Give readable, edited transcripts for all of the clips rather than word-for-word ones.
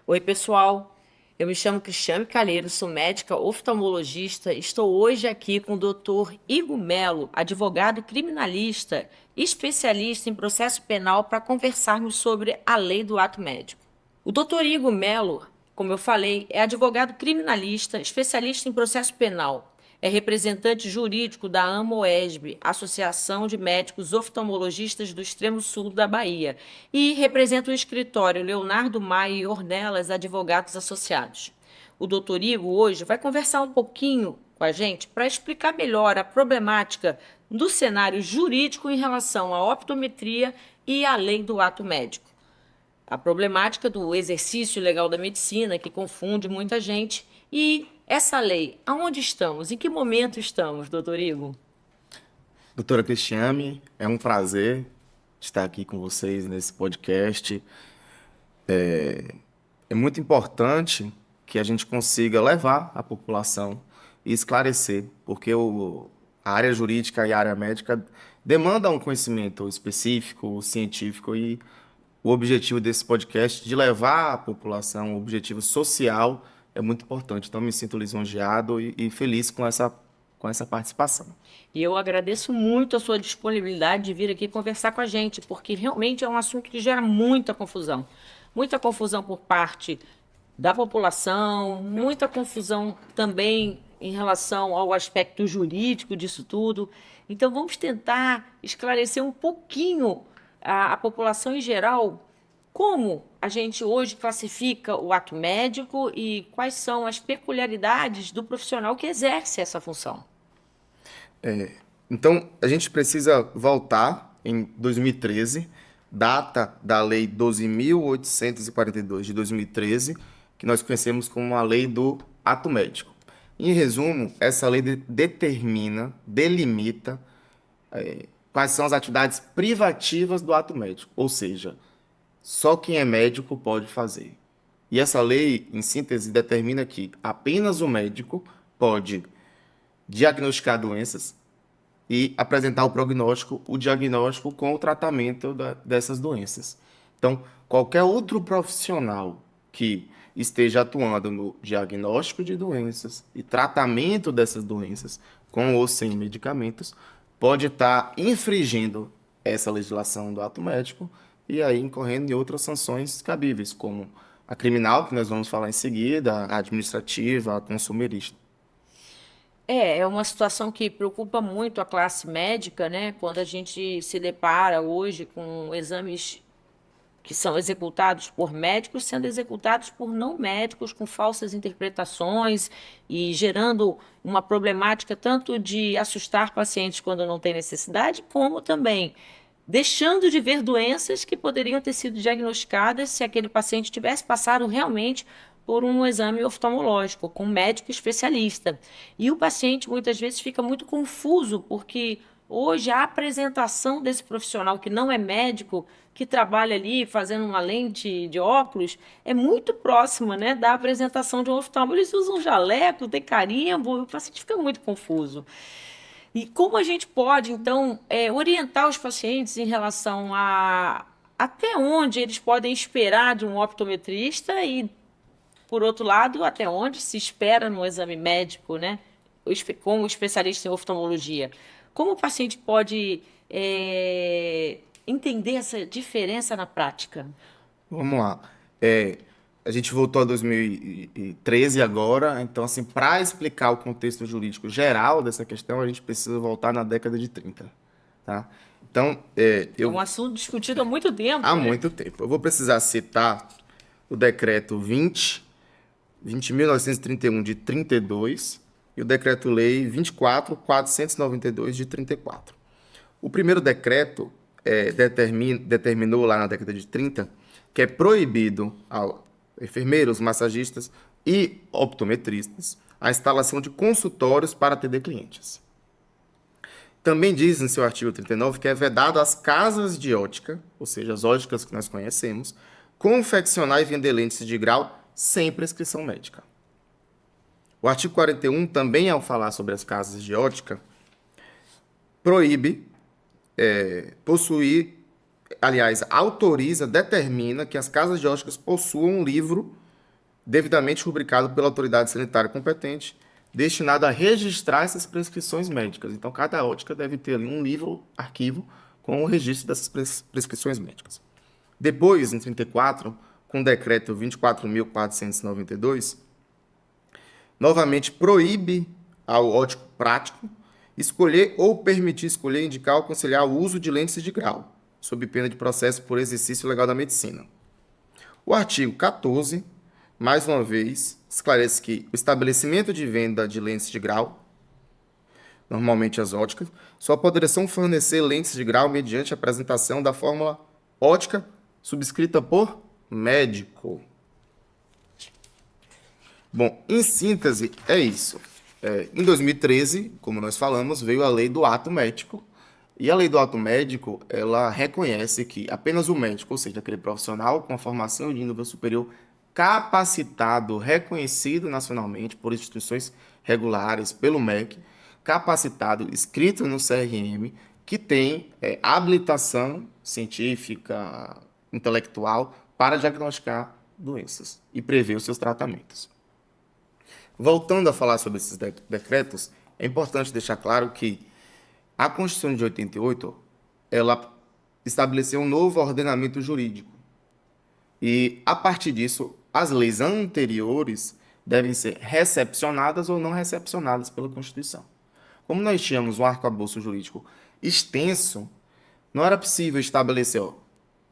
Oi, pessoal. Eu me chamo Cristiane Calheiro, sou médica oftalmologista. Estou hoje aqui com o Dr. Igor Melo, advogado criminalista, especialista em processo penal, para conversarmos sobre a lei do ato médico. O Dr. Igor Melo, como eu falei, é advogado criminalista, especialista em processo penal. É representante jurídico da AMOESB, Associação de Médicos Oftalmologistas do Extremo Sul da Bahia, e representa o escritório Leonardo Maia e Ornelas Advogados Associados. O doutor Igor hoje vai conversar um pouquinho com a gente para explicar melhor a problemática do cenário jurídico em relação à optometria e à lei do ato médico. A problemática do exercício legal da medicina, que confunde muita gente, e essa lei, aonde estamos? Em que momento estamos, doutor Igor? Doutora Cristiane, é um prazer estar aqui com vocês nesse podcast. É muito importante que a gente consiga levar à população e esclarecer, porque a área jurídica e a área médica demandam um conhecimento específico, científico, e o objetivo desse podcast de levar à população, o objetivo social, é muito importante. Então, me sinto lisonjeado e feliz com essa participação. E eu agradeço muito a sua disponibilidade de vir aqui conversar com a gente, porque realmente é um assunto que gera muita confusão. Muita confusão por parte da população, muita confusão também em relação ao aspecto jurídico disso tudo. Então, vamos tentar esclarecer um pouquinho a população em geral como a gente hoje classifica o ato médico e quais são as peculiaridades do profissional que exerce essa função. Então, a gente precisa voltar em 2013, data da Lei 12.842 de 2013, que nós conhecemos como a Lei do Ato Médico. Em resumo, essa lei delimita quais são as atividades privativas do ato médico, ou seja, só quem é médico pode fazer. E essa lei, em síntese, determina que apenas o médico pode diagnosticar doenças e apresentar o prognóstico, o diagnóstico com o tratamento dessas doenças. Então, qualquer outro profissional que esteja atuando no diagnóstico de doenças e tratamento dessas doenças, com ou sem medicamentos, pode estar infringindo essa legislação do ato médico e aí incorrendo em outras sanções cabíveis, como a criminal, que nós vamos falar em seguida, a administrativa, a consumerista. É uma situação que preocupa muito a classe médica, né? Quando a gente se depara hoje com exames que são executados por médicos sendo executados por não médicos, com falsas interpretações e gerando uma problemática tanto de assustar pacientes quando não tem necessidade, como também deixando de ver doenças que poderiam ter sido diagnosticadas se aquele paciente tivesse passado realmente por um exame oftalmológico, com um médico especialista. E o paciente muitas vezes fica muito confuso, porque hoje a apresentação desse profissional que não é médico, que trabalha ali fazendo uma lente de óculos, é muito próxima, né, da apresentação de um oftalmo. Eles usam jaleco, tem carimbo, o paciente fica muito confuso. E como a gente pode, então, orientar os pacientes em relação a até onde eles podem esperar de um optometrista e, por outro lado, até onde se espera no exame médico, né? Com o especialista em oftalmologia. Como o paciente pode entender essa diferença na prática? Vamos lá. A gente voltou a 2013 agora, então, assim, para explicar o contexto jurídico geral dessa questão, a gente precisa voltar na década de 30, tá? Então, É um assunto discutido há muito há tempo, né? muito tempo. Eu vou precisar citar o decreto 20.931 de 32 e o decreto-lei 24.492 de 34. O primeiro decreto determinou lá na década de 30 que é proibido a enfermeiros, massagistas e optometristas a instalação de consultórios para atender clientes. Também diz em seu artigo 39 que é vedado às casas de ótica, ou seja, as óticas que nós conhecemos, confeccionar e vender lentes de grau sem prescrição médica. O artigo 41 também, ao falar sobre as casas de ótica, proíbe possuir, aliás, autoriza, determina que as casas de óticas possuam um livro devidamente rubricado pela autoridade sanitária competente, destinado a registrar essas prescrições médicas. Então, cada ótica deve ter ali um livro, arquivo, com o registro dessas prescrições médicas. Depois, em 34, com o decreto 24.492, novamente proíbe ao ótico prático escolher ou permitir escolher, indicar ou aconselhar o uso de lentes de grau, sob pena de processo por exercício legal da medicina. O artigo 14, mais uma vez, esclarece que o estabelecimento de venda de lentes de grau, normalmente as óticas, só poderão fornecer lentes de grau mediante a apresentação da fórmula ótica subscrita por médico. Bom, em síntese, é isso. Em 2013, como nós falamos, veio a lei do ato médico. E a lei do ato médico, ela reconhece que apenas o médico, ou seja, aquele profissional com a formação de nível superior, capacitado, reconhecido nacionalmente por instituições regulares, pelo MEC, capacitado, escrito no CRM, que tem habilitação científica, intelectual, para diagnosticar doenças e prever os seus tratamentos. Voltando a falar sobre esses decretos, é importante deixar claro que a Constituição de 88, ela estabeleceu um novo ordenamento jurídico. E, a partir disso, as leis anteriores devem ser recepcionadas ou não recepcionadas pela Constituição. Como nós tínhamos um arcabouço jurídico extenso, não era possível estabelecer,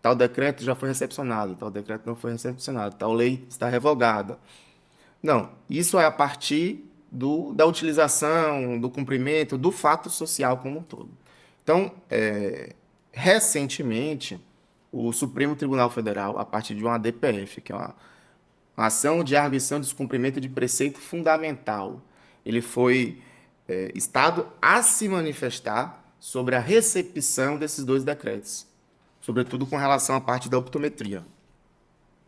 tal decreto já foi recepcionado, tal decreto não foi recepcionado, tal lei está revogada. Não, isso é a partir da utilização, do cumprimento, do fato social como um todo. Então, recentemente, o Supremo Tribunal Federal, a partir de uma ADPF, que é uma ação de arguição de descumprimento de preceito fundamental, ele foi instado a se manifestar sobre a recepção desses dois decretos, sobretudo com relação à parte da optometria.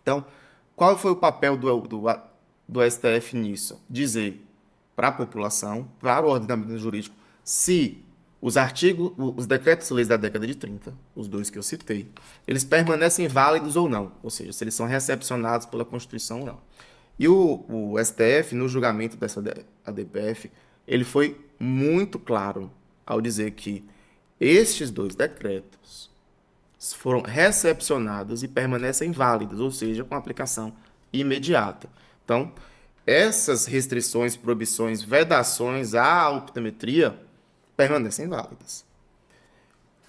Então, qual foi o papel do STF nisso? Dizer para a população, para o ordenamento jurídico, se os decretos-leis da década de 30, os dois que eu citei, eles permanecem válidos ou não, ou seja, se eles são recepcionados pela Constituição ou não. E o STF, no julgamento dessa ADPF, ele foi muito claro ao dizer que estes dois decretos foram recepcionados e permanecem válidos, ou seja, com aplicação imediata. Então, essas restrições, proibições, vedações à optometria permanecem válidas.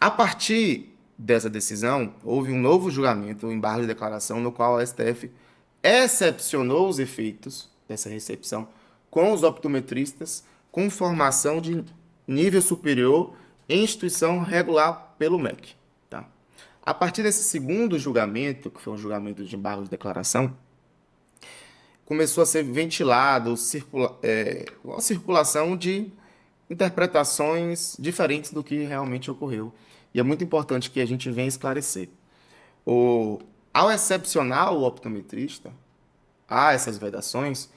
A partir dessa decisão, houve um novo julgamento, um embargo de declaração, no qual a STF excepcionou os efeitos dessa recepção com os optometristas com formação de nível superior em instituição regular pelo MEC. Tá? A partir desse segundo julgamento, que foi um julgamento de embargo de declaração, começou a ser ventilado uma circulação de interpretações diferentes do que realmente ocorreu. E é muito importante que a gente venha esclarecer. Ao excepcionar o optometrista a essas vedações,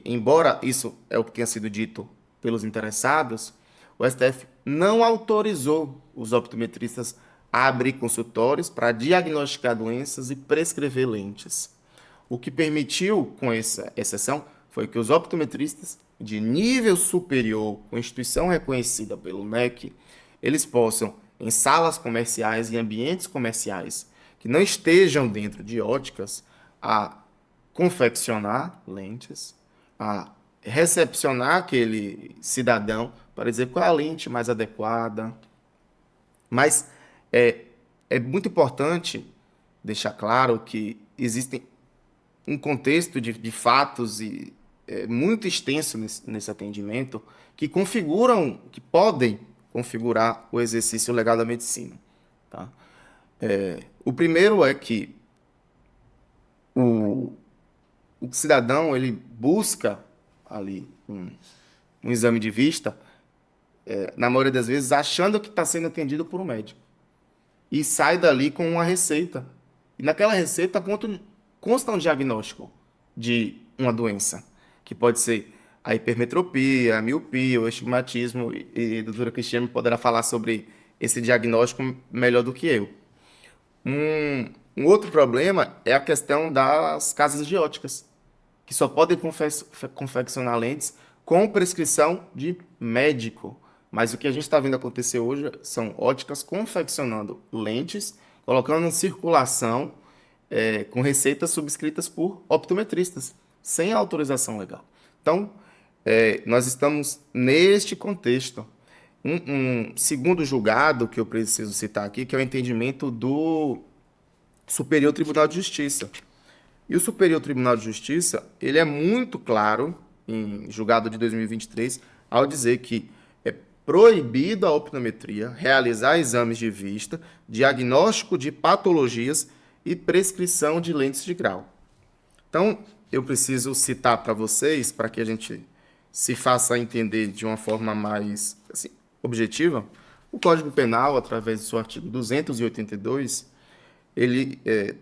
embora isso é o que tenha sido dito pelos interessados, o STF não autorizou os optometristas a abrir consultórios para diagnosticar doenças e prescrever lentes. O que permitiu, com essa exceção, foi que os optometristas de nível superior, com instituição reconhecida pelo MEC, eles possam, em salas comerciais e ambientes comerciais que não estejam dentro de óticas, a confeccionar lentes, a recepcionar aquele cidadão para dizer qual é a lente mais adequada. Mas é muito importante deixar claro que existem um contexto de fatos muito extenso nesse atendimento que podem configurar o exercício legal da medicina. Tá? O primeiro é que o cidadão ele busca ali um exame de vista, na maioria das vezes, achando que está sendo atendido por um médico. E sai dali com uma receita. E naquela receita consta um diagnóstico de uma doença, que pode ser a hipermetropia, a miopia, o estigmatismo, e a doutora Cristiane poderá falar sobre esse diagnóstico melhor do que eu. Um outro problema é a questão das casas de óticas, que só podem confeccionar lentes com prescrição de médico. Mas o que a gente está vendo acontecer hoje são óticas confeccionando lentes, colocando em circulação com receitas subscritas por optometristas, sem autorização legal. Então, nós estamos neste contexto. Um segundo julgado que eu preciso citar aqui, que é o entendimento do Superior Tribunal de Justiça. E o Superior Tribunal de Justiça, ele é muito claro, em julgado de 2023, ao dizer que é proibido a optometria realizar exames de vista, diagnóstico de patologias e prescrição de lentes de grau. Então, eu preciso citar para vocês, para que a gente se faça entender de uma forma mais assim, objetiva, o Código Penal, através do seu artigo 282, ele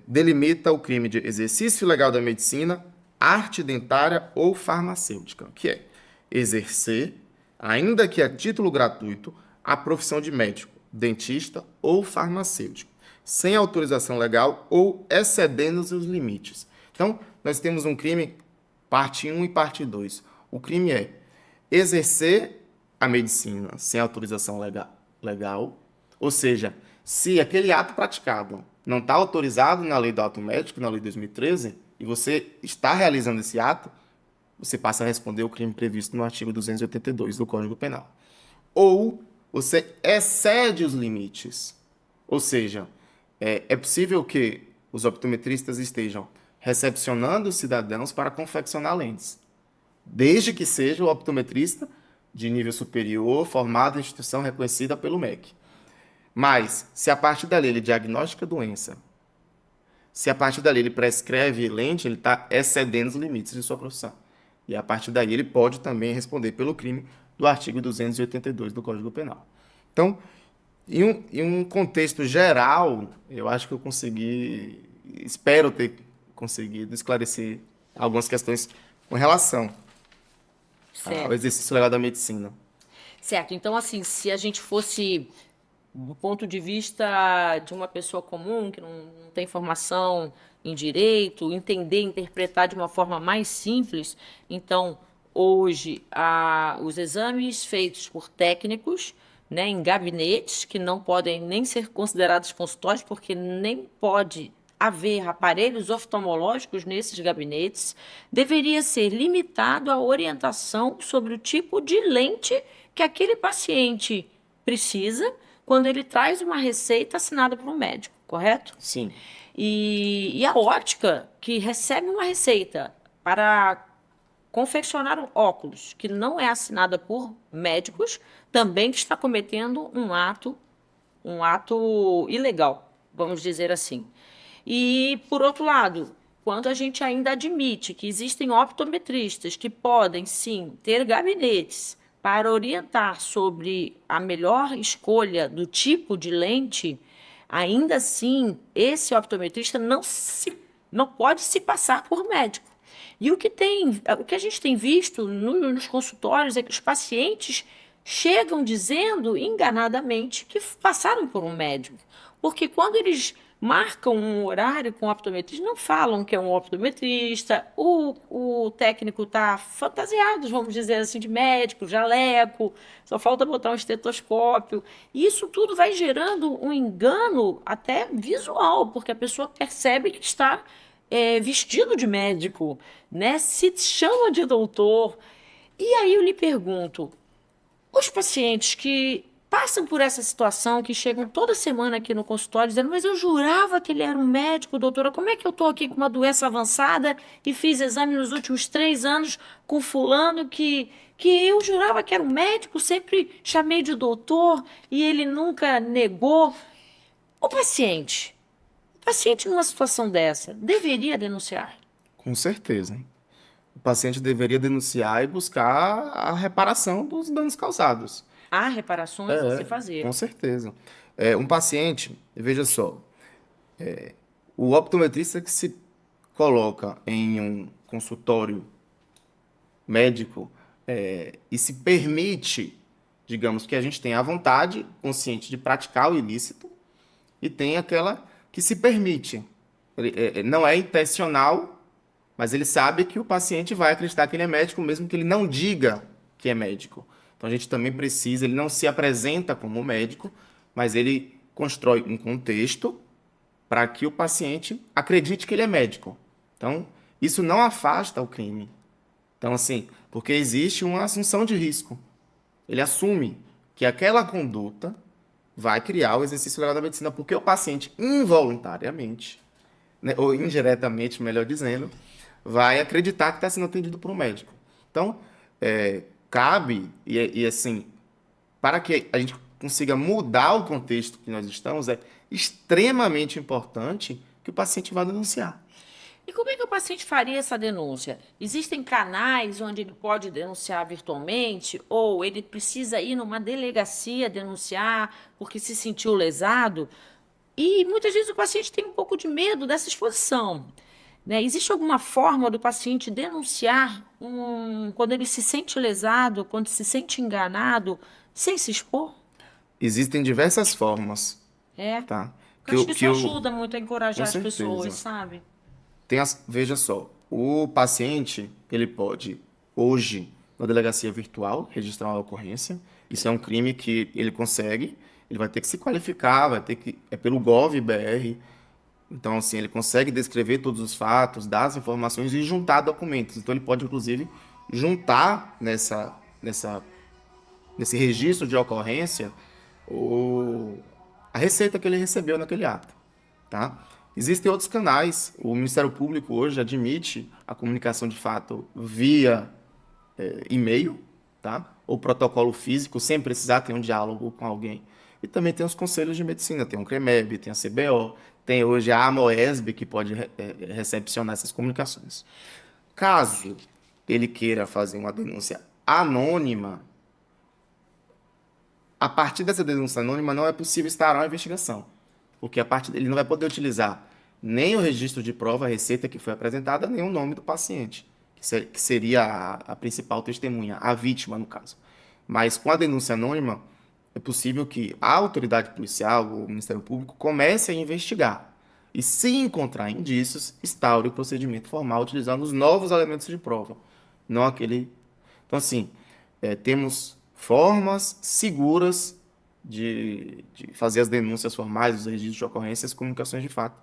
delimita o crime de exercício ilegal da medicina, arte dentária ou farmacêutica, que é exercer, ainda que a título gratuito, a profissão de médico, dentista ou farmacêutico, sem autorização legal ou excedendo os limites. Então, nós temos um crime, parte 1 e parte 2. O crime é exercer a medicina sem autorização legal, ou seja, se aquele ato praticado não está autorizado na lei do ato médico, na lei de 2013, e você está realizando esse ato, você passa a responder o crime previsto no artigo 282 do Código Penal. Ou você excede os limites, ou seja, é possível que os optometristas estejam recepcionando os cidadãos para confeccionar lentes, desde que seja o optometrista de nível superior, formado em instituição reconhecida pelo MEC. Mas, se a partir dali ele diagnostica a doença, se a partir dali ele prescreve lente, ele está excedendo os limites de sua profissão. E a partir daí ele pode também responder pelo crime do artigo 282 do Código Penal. Então, em um contexto geral, eu acho que eu consegui, espero ter conseguido esclarecer algumas questões com relação ao Certo. exercício legal da medicina. Certo. Então, assim, se a gente fosse do ponto de vista de uma pessoa comum que não tem formação em direito, entender, interpretar de uma forma mais simples, então hoje os exames feitos por técnicos, né, em gabinetes que não podem nem ser considerados consultórios, porque nem pode haver aparelhos oftalmológicos nesses gabinetes, deveria ser limitado à orientação sobre o tipo de lente que aquele paciente precisa quando ele traz uma receita assinada por um médico, correto? Sim. E a ótica que recebe uma receita para confeccionar um óculos que não é assinada por médicos, também está cometendo um ato ilegal, vamos dizer assim. E, por outro lado, quando a gente ainda admite que existem optometristas que podem, sim, ter gabinetes para orientar sobre a melhor escolha do tipo de lente, ainda assim, esse optometrista não pode se passar por médico. E o que a gente tem visto nos consultórios é que os pacientes chegam dizendo enganadamente que passaram por um médico. Porque quando eles marcam um horário com o optometrista, não falam que é um optometrista, o técnico está fantasiado, vamos dizer assim, de médico, jaleco, só falta botar um estetoscópio. E isso tudo vai gerando um engano até visual, porque a pessoa percebe que está vestido de médico, né? Se chama de doutor. E aí eu lhe pergunto, os pacientes que passam por essa situação, que chegam toda semana aqui no consultório dizendo, mas eu jurava que ele era um médico, doutora, como é que eu estou aqui com uma doença avançada e fiz exame nos últimos 3 anos com fulano que eu jurava que era um médico, sempre chamei de doutor e ele nunca negou. O paciente numa situação dessa, deveria denunciar? Com certeza. O paciente deveria denunciar e buscar a reparação dos danos causados. Há reparações a se Com fazer. certeza. Um paciente, veja só, o optometrista que se coloca em um consultório médico e se permite, digamos, que a gente tem a vontade consciente de praticar o ilícito e tem aquela que se permite. Não é intencional, mas ele sabe que o paciente vai acreditar que ele é médico, mesmo que ele não diga que é médico. Então a gente também precisa, ele não se apresenta como médico, mas ele constrói um contexto para que o paciente acredite que ele é médico. Então, isso não afasta o crime. Então, assim, porque existe uma assunção de risco. Ele assume que aquela conduta vai criar o exercício legal da medicina, porque o paciente involuntariamente, né, ou indiretamente, melhor dizendo, vai acreditar que está sendo atendido por um médico. Então, cabe, assim, para que a gente consiga mudar o contexto que nós estamos, é extremamente importante que o paciente vá denunciar. E como é que o paciente faria essa denúncia? Existem canais onde ele pode denunciar virtualmente ou ele precisa ir numa delegacia denunciar porque se sentiu lesado? E muitas vezes o paciente tem um pouco de medo dessa exposição, né? Existe alguma forma do paciente denunciar quando ele se sente lesado, quando se sente enganado, sem se expor? Existem diversas formas, É. tá? Eu acho que isso ajuda muito a Com encorajar as pessoas, certeza. sabe? Veja só, o paciente, ele pode, hoje, na delegacia virtual, registrar uma ocorrência. Isso é um crime que ele consegue, ele vai ter que se qualificar, vai ter que, é pelo Gov.br. Então, assim, ele consegue descrever todos os fatos, dar as informações e juntar documentos. Então, ele pode, inclusive, juntar nesse registro de ocorrência a receita que ele recebeu naquele ato, tá? Existem outros canais. O Ministério Público hoje admite a comunicação de fato via e-mail, tá? Ou protocolo físico, sem precisar ter um diálogo com alguém. E também tem os conselhos de medicina, tem o CREMEB, tem a CBO, tem hoje a AMOESB que pode recepcionar essas comunicações. Caso ele queira fazer uma denúncia anônima, a partir dessa denúncia anônima não é possível instaurar uma investigação, porque ele não vai poder utilizar nem o registro de prova, a receita que foi apresentada, nem o nome do paciente, que seria a principal testemunha, a vítima no caso. Mas com a denúncia anônima, é possível que a autoridade policial, o Ministério Público, comece a investigar. E se encontrar indícios, instaure o procedimento formal utilizando os novos elementos de prova, não aquele. Então, assim, temos formas seguras de fazer as denúncias formais, os registros de ocorrência, as comunicações de fato.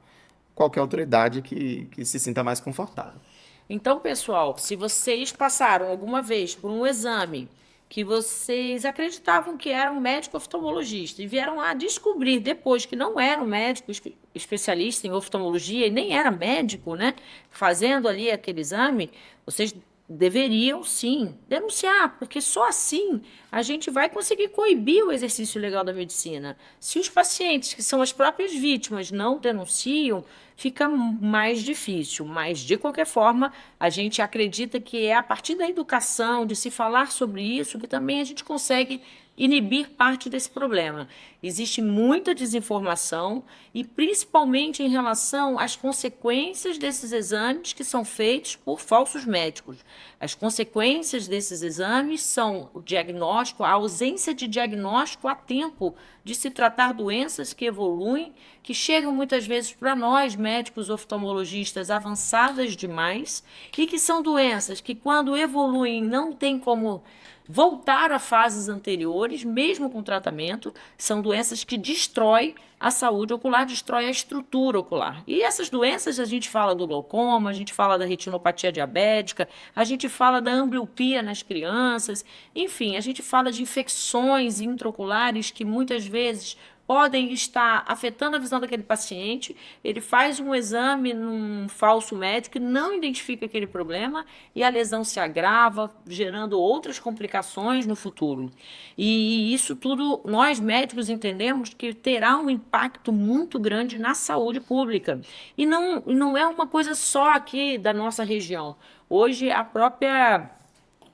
Qualquer autoridade que se sinta mais confortável. Então, pessoal, se vocês passaram alguma vez por um exame que vocês acreditavam que era um médico oftalmologista e vieram a descobrir depois que não era um médico especialista em oftalmologia e nem era médico, né, fazendo ali aquele exame, vocês deveriam sim denunciar, porque só assim a gente vai conseguir coibir o exercício legal da medicina. Se os pacientes, que são as próprias vítimas, não denunciam, fica mais difícil. Mas, de qualquer forma, a gente acredita que é a partir da educação, de se falar sobre isso, que também a gente consegue inibir parte desse problema. Existe muita desinformação e principalmente em relação às consequências desses exames que são feitos por falsos médicos. As consequências desses exames são o diagnóstico, a ausência de diagnóstico a tempo de se tratar doenças que evoluem, que chegam muitas vezes para nós, médicos oftalmologistas, avançadas demais, e que são doenças que, quando evoluem, não tem como voltar a fases anteriores, mesmo com tratamento. São doenças que destroem a saúde ocular, destrói a estrutura ocular. E essas doenças, a gente fala do glaucoma, a gente fala da retinopatia diabética, a gente fala da ambliopia nas crianças, enfim, a gente fala de infecções intraoculares que muitas vezes podem estar afetando a visão daquele paciente. Ele faz um exame num falso médico e não identifica aquele problema e a lesão se agrava, gerando outras complicações no futuro. E isso tudo nós médicos entendemos que terá um impacto muito grande na saúde pública. E não é uma coisa só aqui da nossa região. Hoje a própria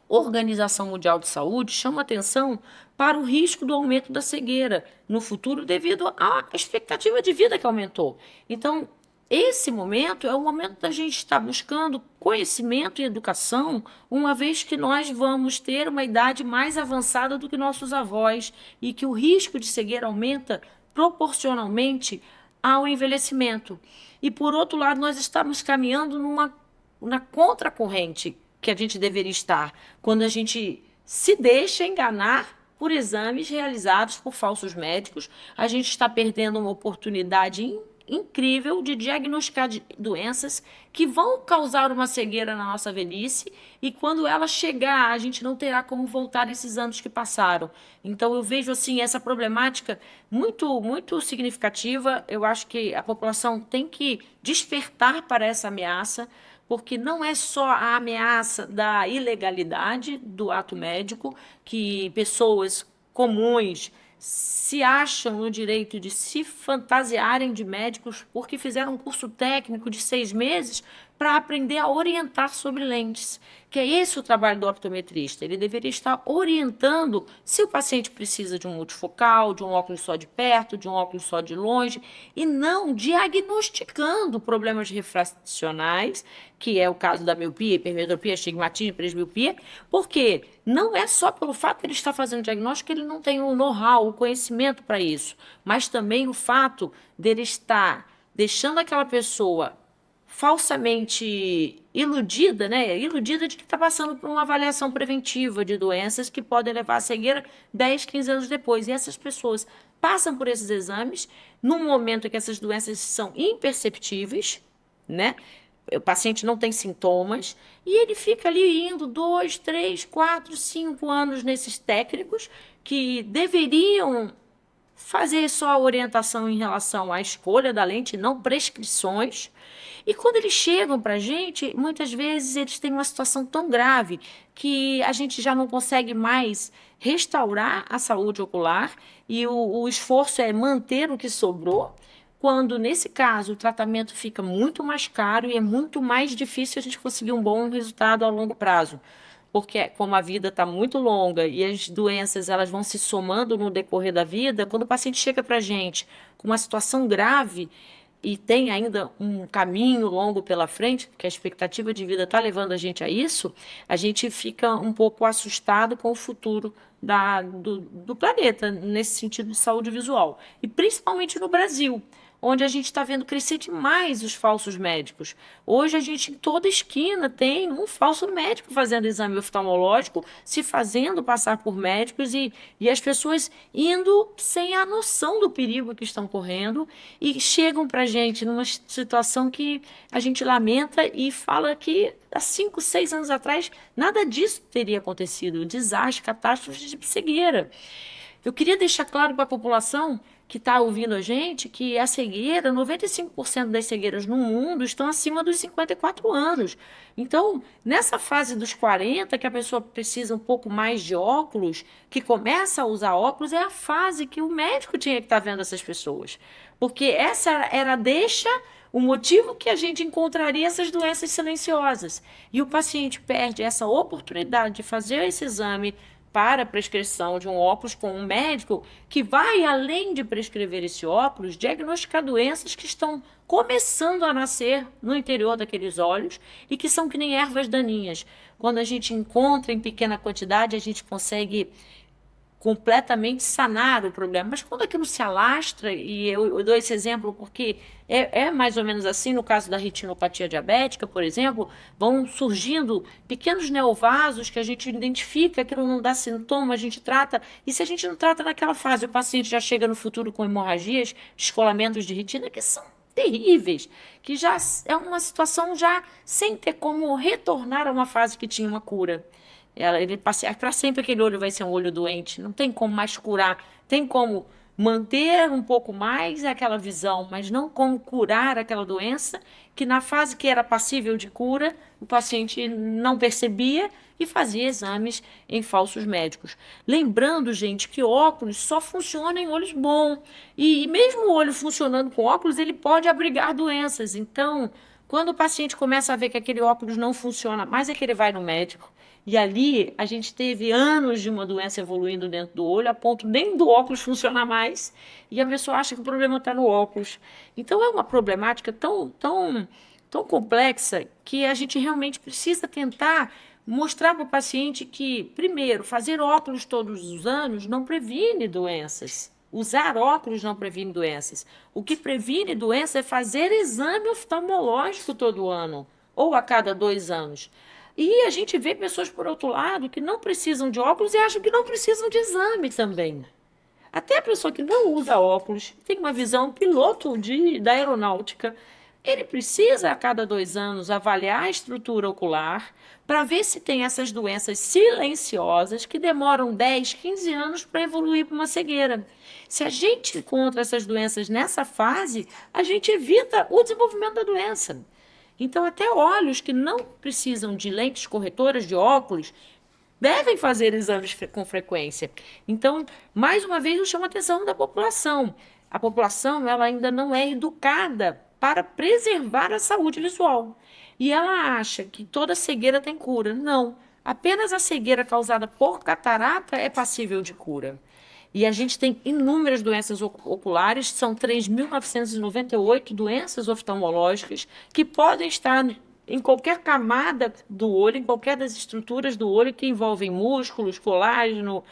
Organização Mundial de Saúde chama atenção para o risco do aumento da cegueira no futuro devido à expectativa de vida que aumentou. Então, esse momento é o momento da gente estar buscando conhecimento e educação, uma vez que nós vamos ter uma idade mais avançada do que nossos avós e que o risco de cegueira aumenta proporcionalmente ao envelhecimento. E, por outro lado, nós estamos caminhando numa na contracorrente que a gente deveria estar, quando a gente se deixa enganar por exames realizados por falsos médicos. A gente está perdendo uma oportunidade incrível de diagnosticar doenças que vão causar uma cegueira na nossa velhice, e quando ela chegar, a gente não terá como voltar esses anos que passaram. Então eu vejo assim essa problemática muito significativa. Eu acho que a população tem que despertar para essa ameaça, porque não é só a ameaça da ilegalidade do ato médico, que pessoas comuns se acham no direito de se fantasiarem de médicos porque fizeram um curso técnico de 6 meses para aprender a orientar sobre lentes, que é esse o trabalho do optometrista. Ele deveria estar orientando se o paciente precisa de um multifocal, de um óculos só de perto, de um óculos só de longe, e não diagnosticando problemas refracionais, que é o caso da miopia, hipermetropia, astigmatismo, presbiopia, porque não é só pelo fato de ele estar fazendo diagnóstico que ele não tem o know-how, o conhecimento para isso, mas também o fato dele estar deixando aquela pessoa falsamente iludida, né? Iludida de que está passando por uma avaliação preventiva de doenças que podem levar à cegueira 10, 15 anos depois. E essas pessoas passam por esses exames num momento em que essas doenças são imperceptíveis, né? O paciente não tem sintomas e ele fica ali indo 2, 3, 4, 5 anos nesses técnicos que deveriam fazer só a orientação em relação à escolha da lente, não prescrições. E quando eles chegam para a gente, muitas vezes eles têm uma situação tão grave que a gente já não consegue mais restaurar a saúde ocular, e o esforço é manter o que sobrou, quando, nesse caso, o tratamento fica muito mais caro e é muito mais difícil a gente conseguir um bom resultado a longo prazo. Porque como a vida está muito longa e as doenças elas vão se somando no decorrer da vida, quando o paciente chega para a gente com uma situação grave e tem ainda um caminho longo pela frente, porque a expectativa de vida está levando a gente a isso, a gente fica um pouco assustado com o futuro do planeta, nesse sentido de saúde visual. E principalmente no Brasil, onde a gente está vendo crescer demais os falsos médicos. Hoje a gente, em toda esquina, tem um falso médico fazendo exame oftalmológico, se fazendo passar por médicos, e as pessoas indo sem a noção do perigo que estão correndo, e chegam para a gente numa situação que a gente lamenta e fala que há 5, 6 anos atrás nada disso teria acontecido. Desastre, catástrofe de cegueira. Eu queria deixar claro para a população que está ouvindo a gente que a cegueira, 95% das cegueiras no mundo estão acima dos 54 anos. Então, nessa fase dos 40, que a pessoa precisa um pouco mais de óculos, que começa a usar óculos, é a fase que o médico tinha que estar vendo essas pessoas. Porque essa era a deixa, o motivo que a gente encontraria essas doenças silenciosas. E o paciente perde essa oportunidade de fazer esse exame para a prescrição de um óculos com um médico que vai, além de prescrever esse óculos, diagnosticar doenças que estão começando a nascer no interior daqueles olhos e que são que nem ervas daninhas. Quando a gente encontra em pequena quantidade, a gente consegue completamente sanar o problema. Mas quando aquilo se alastra, e eu dou esse exemplo porque é mais ou menos assim, no caso da retinopatia diabética, por exemplo, vão surgindo pequenos neovasos que a gente identifica, aquilo não dá sintoma, a gente trata, e se a gente não trata naquela fase, o paciente já chega no futuro com hemorragias, descolamentos de retina, que são terríveis, que já é uma situação já sem ter como retornar a uma fase que tinha uma cura. Ele passear para sempre, aquele olho vai ser um olho doente, não tem como mais curar, tem como manter um pouco mais aquela visão, mas não como curar aquela doença que na fase que era passível de cura, o paciente não percebia e fazia exames em falsos médicos. Lembrando, gente, que óculos só funciona em olhos bons, e mesmo o olho funcionando com óculos, ele pode abrigar doenças. Então, quando o paciente começa a ver que aquele óculos não funciona mais, é que ele vai no médico. E ali a gente teve anos de uma doença evoluindo dentro do olho, a ponto nem do óculos funcionar mais, e a pessoa acha que o problema está no óculos. Então é uma problemática tão complexa que a gente realmente precisa tentar mostrar para o paciente que, primeiro, fazer óculos todos os anos não previne doenças. Usar óculos não previne doenças. O que previne doença é fazer exame oftalmológico todo ano. ou a cada 2 anos. E a gente vê pessoas, por outro lado, que não precisam de óculos e acham que não precisam de exame também. Até a pessoa que não usa óculos, tem uma visão piloto da aeronáutica, ele precisa, a cada 2 anos, avaliar a estrutura ocular para ver se tem essas doenças silenciosas que demoram 10, 15 anos para evoluir para uma cegueira. Se a gente encontra essas doenças nessa fase, a gente evita o desenvolvimento da doença. Então, até olhos que não precisam de lentes corretoras de óculos devem fazer exames com frequência. Então, mais uma vez, eu chamo a atenção da população. A população ela ainda não é educada para preservar a saúde visual. E ela acha que toda cegueira tem cura. Não. Apenas a cegueira causada por catarata é passível de cura. E a gente tem inúmeras doenças oculares, são 3.998 doenças oftalmológicas que podem estar em qualquer camada do olho, em qualquer das estruturas do olho que envolvem músculos, colágeno,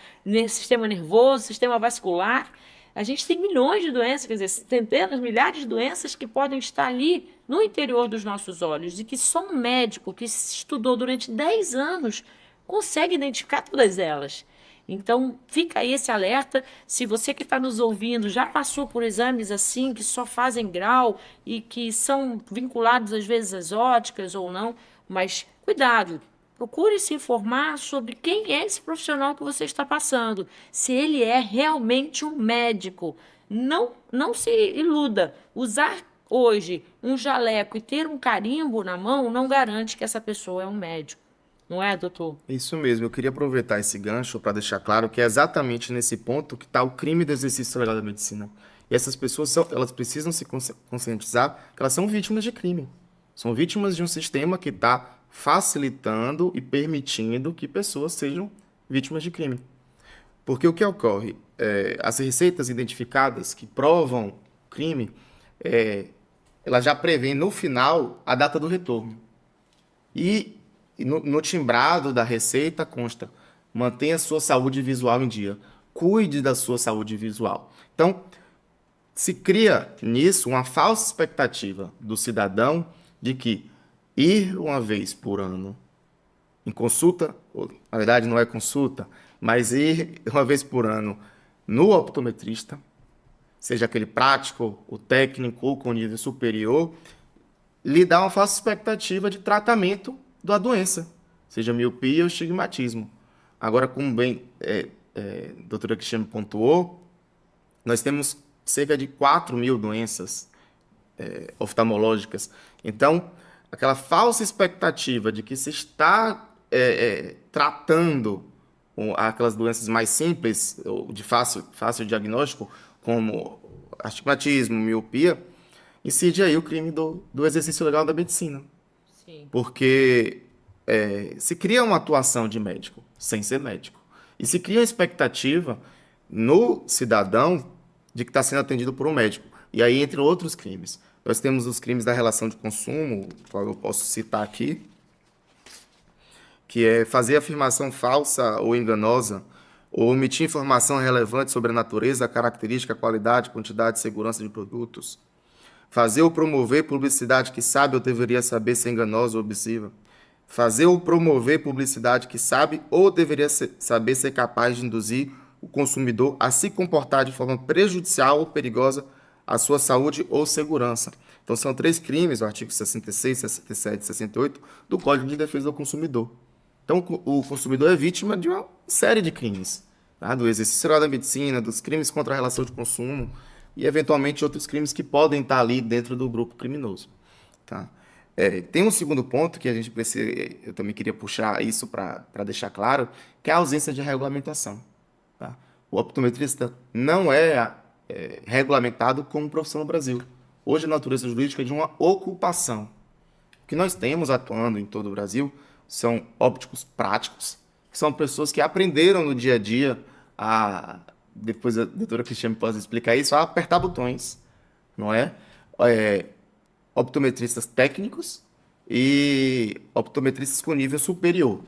sistema nervoso, sistema vascular. A gente tem milhões de doenças, quer dizer, centenas, milhares de doenças que podem estar ali no interior dos nossos olhos e que só um médico que estudou durante 10 anos consegue identificar todas elas. Então, fica aí esse alerta. Se você que está nos ouvindo já passou por exames assim, que só fazem grau e que são vinculados às vezes às óticas ou não, mas cuidado, procure se informar sobre quem é esse profissional que você está passando, se ele é realmente um médico. Não se iluda. Usar hoje um jaleco e ter um carimbo na mão não garante que essa pessoa é um médico. Não é, doutor? Isso mesmo, eu queria aproveitar esse gancho para deixar claro que é exatamente nesse ponto que está o crime do exercício legal da medicina. E essas pessoas elas precisam se conscientizar que elas são vítimas de crime. São vítimas de um sistema que está facilitando e permitindo que pessoas sejam vítimas de crime. Porque o que ocorre? As receitas identificadas que provam crime, elas já prevêem no final a data do retorno. E no timbrado da receita consta: mantenha sua saúde visual em dia, cuide da sua saúde visual. Então, se cria nisso uma falsa expectativa do cidadão de que ir uma vez por ano em consulta, ou, na verdade não é consulta, mas ir uma vez por ano no optometrista, seja aquele prático, o técnico ou com nível superior, lhe dá uma falsa expectativa de tratamento da doença, seja miopia ou estigmatismo. Agora, como bem a doutora Cristiane pontuou, nós temos cerca de 4.000 doenças oftalmológicas. Então, aquela falsa expectativa de que se está tratando aquelas doenças mais simples, ou de fácil diagnóstico, como astigmatismo, miopia, incide aí o crime do exercício legal da medicina. Sim. Porque se cria uma atuação de médico sem ser médico. E se cria uma expectativa no cidadão de que está sendo atendido por um médico. E aí, entre outros crimes, nós temos os crimes da relação de consumo, qual eu posso citar aqui, que é fazer afirmação falsa ou enganosa, ou omitir informação relevante sobre a natureza, a característica, a qualidade, quantidade e segurança de produtos. Fazer ou promover publicidade que sabe ou deveria saber ser enganosa ou obsessiva. Fazer ou promover publicidade que sabe ou deveria saber ser capaz de induzir o consumidor a se comportar de forma prejudicial ou perigosa à sua saúde ou segurança. Então, são 3 crimes, o artigo 66, 67 e 68 do Código de Defesa do Consumidor. Então, o consumidor é vítima de uma série de crimes, tá? Do exercício legal da medicina, dos crimes contra a relação de consumo e, eventualmente, outros crimes que podem estar ali dentro do grupo criminoso. Tá? Tem um segundo ponto que a gente precisa, eu também queria puxar isso para deixar claro, que é a ausência de regulamentação. Tá? O optometrista não é regulamentado como profissão no Brasil. Hoje, a natureza jurídica é de uma ocupação. O que nós temos atuando em todo o Brasil são ópticos práticos, que são pessoas que aprenderam no dia a dia depois a doutora Cristiane pode explicar isso, a apertar botões, não é? Optometristas técnicos e optometristas com nível superior.